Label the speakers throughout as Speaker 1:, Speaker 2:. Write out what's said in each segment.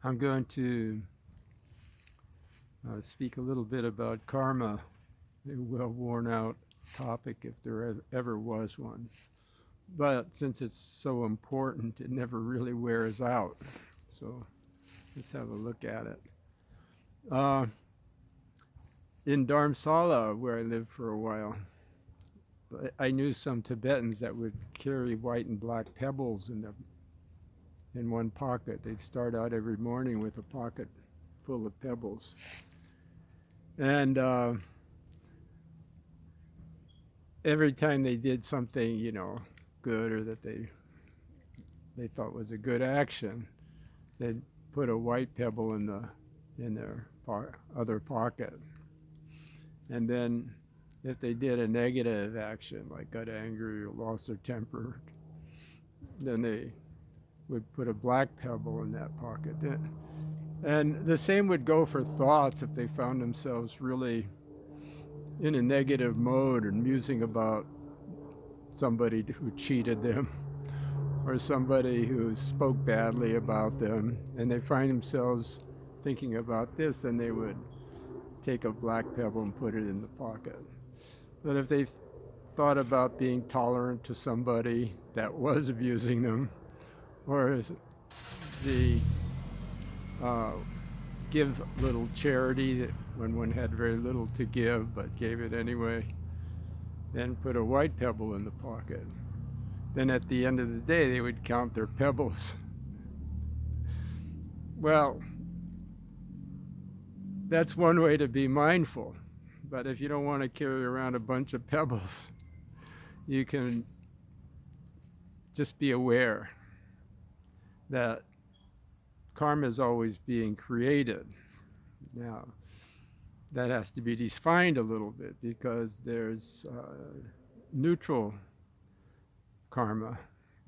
Speaker 1: I'm going to speak a little bit about karma, a well worn out topic if there ever was one. But since it's so important, it never really wears out. So let's have a look at it. Uh, in Dharamsala, where I lived for a while, I knew some Tibetans that would carry white and black pebbles in one pocket. They'd start out every morning with a pocket full of pebbles. And every time they did something, good or that they thought was a good action, they'd put a white pebble in their other pocket. And then if they did a negative action, like got angry or lost their temper, then they would put a black pebble in that pocket. And the same would go for thoughts if they found themselves really in a negative mode and musing about somebody who cheated them or somebody who spoke badly about them, and they find themselves thinking about this, then they would take a black pebble and put it in the pocket. But if they thought about being tolerant to somebody that was abusing them, or the give little charity when one had very little to give but gave it anyway, then put a white pebble in the pocket. Then at the end of the day, they would count their pebbles. Well, that's one way to be mindful. But if you don't want to carry around a bunch of pebbles, you can just be aware that karma is always being created. Now, that has to be defined a little bit because there's neutral karma,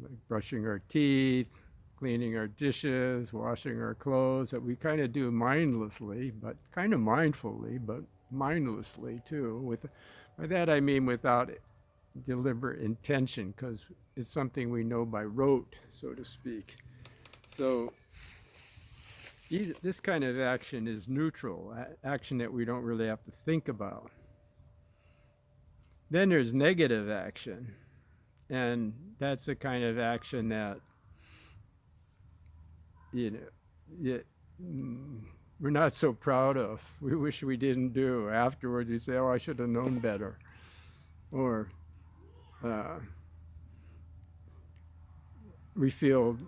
Speaker 1: like brushing our teeth, cleaning our dishes, washing our clothes, that we kind of do mindlessly, but kind of mindfully, but mindlessly too. By that I mean without deliberate intention, because it's something we know by rote, so to speak. So this kind of action is neutral, action that we don't really have to think about. Then there's negative action, and that's the kind of action that we're not so proud of. We wish we didn't do. Afterwards, you say, "Oh, I should have known better," or we feel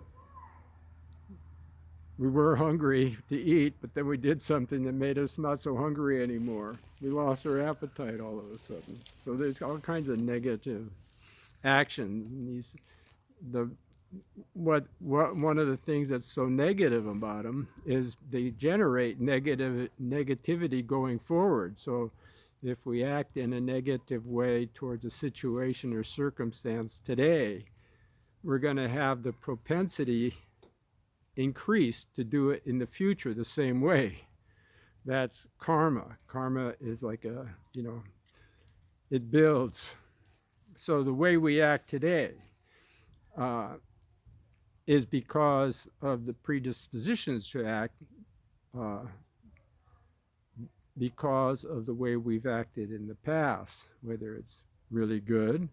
Speaker 1: we were hungry to eat, but then we did something that made us not so hungry anymore. We lost our appetite all of a sudden. So there's all kinds of negative actions. And one of the things that's so negative about them is they generate negativity going forward. So if we act in a negative way towards a situation or circumstance today, we're going to have the propensity increased to do it in the future the same way. That's karma. Karma is like it builds. So the way we act today is because of the predispositions to act, because of the way we've acted in the past, whether it's really good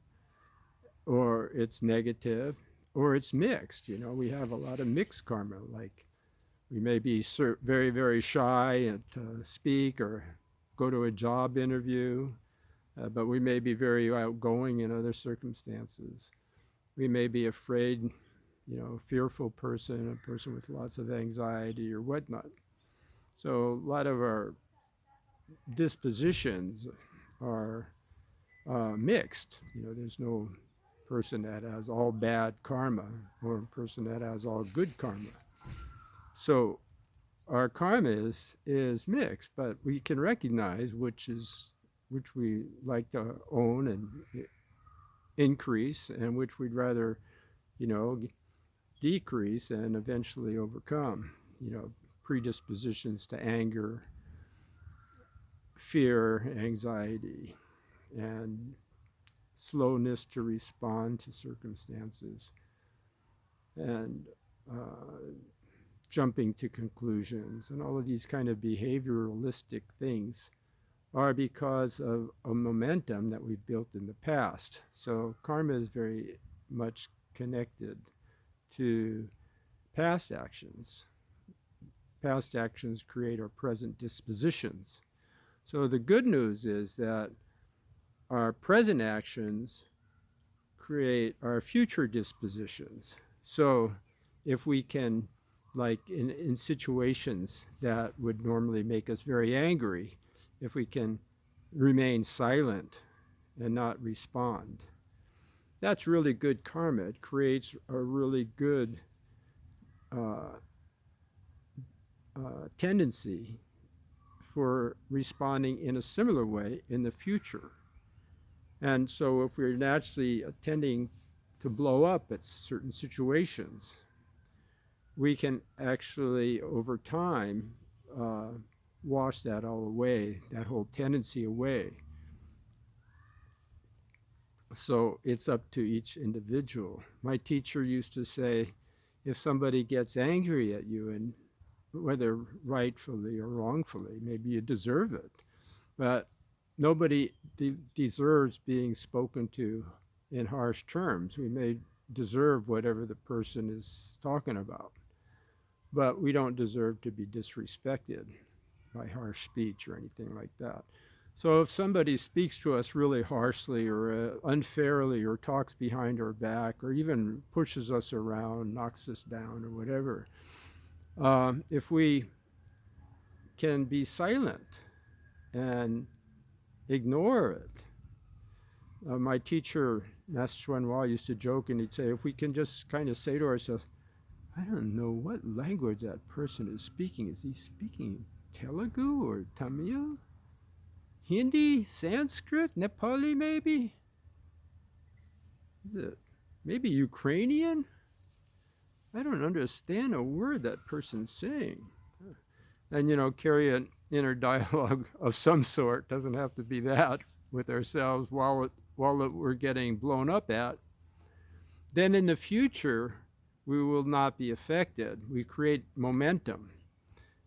Speaker 1: or it's negative or it's mixed. We have a lot of mixed karma, like we may be very, very shy and speak or go to a job interview, but we may be very outgoing in other circumstances. We may be afraid, fearful person, a person with lots of anxiety or whatnot. So a lot of our dispositions are mixed. There's no person that has all bad karma or a person that has all good karma. So our karma is mixed, but we can recognize which we like to own and increase, and which we'd rather, decrease and eventually overcome. Predispositions to anger, fear, anxiety, and slowness to respond to circumstances, and jumping to conclusions, and all of these kind of behavioralistic things are because of a momentum that we've built in the past. So karma is very much connected to past actions. Past actions create our present dispositions. So the good news is that our present actions create our future dispositions. So if we can, like in situations that would normally make us very angry, if we can remain silent and not respond, that's really good karma. It creates a really good tendency for responding in a similar way in the future. And so if we're naturally tending to blow up at certain situations, we can actually, over time, wash that all away, that whole tendency away. So it's up to each individual. My teacher used to say, if somebody gets angry at you, and whether rightfully or wrongfully, maybe you deserve it, but nobody deserves being spoken to in harsh terms. We may deserve whatever the person is talking about, but we don't deserve to be disrespected by harsh speech or anything like that. So if somebody speaks to us really harshly or unfairly, or talks behind our back, or even pushes us around, knocks us down or whatever, if we can be silent and ignore it. My teacher, Master Chuan Hua, used to joke, and he'd say, if we can just kind of say to ourselves, I don't know what language that person is speaking. Is he speaking Telugu or Tamil? Hindi? Sanskrit? Nepali maybe? Is it maybe Ukrainian? I don't understand a word that person's saying. And, carry an inner dialogue of some sort. Doesn't have to be that, with ourselves while we're getting blown up at. Then in the future, we will not be affected. We create momentum.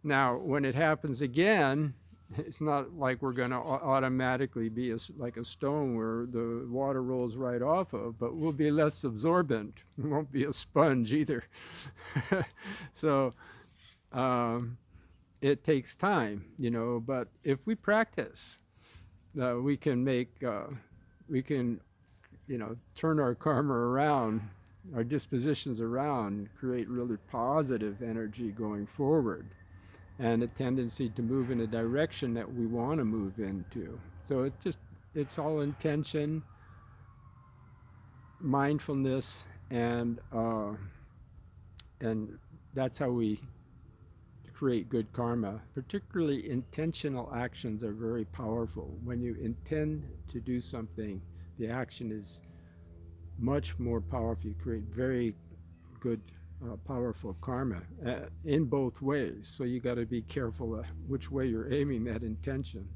Speaker 1: Now, when it happens again, it's not like we're going to automatically be like a stone where the water rolls right off of, but we'll be less absorbent. We won't be a sponge either. So it takes time, but if we practice, we can turn our karma around, our dispositions around, create really positive energy going forward, and a tendency to move in a direction that we want to move into. So it's all intention, mindfulness, and that's how we create good karma. Particularly intentional actions are very powerful. When you intend to do something, the action is much more powerful. You create very good, powerful karma in both ways. So you got to be careful which way you're aiming that intention.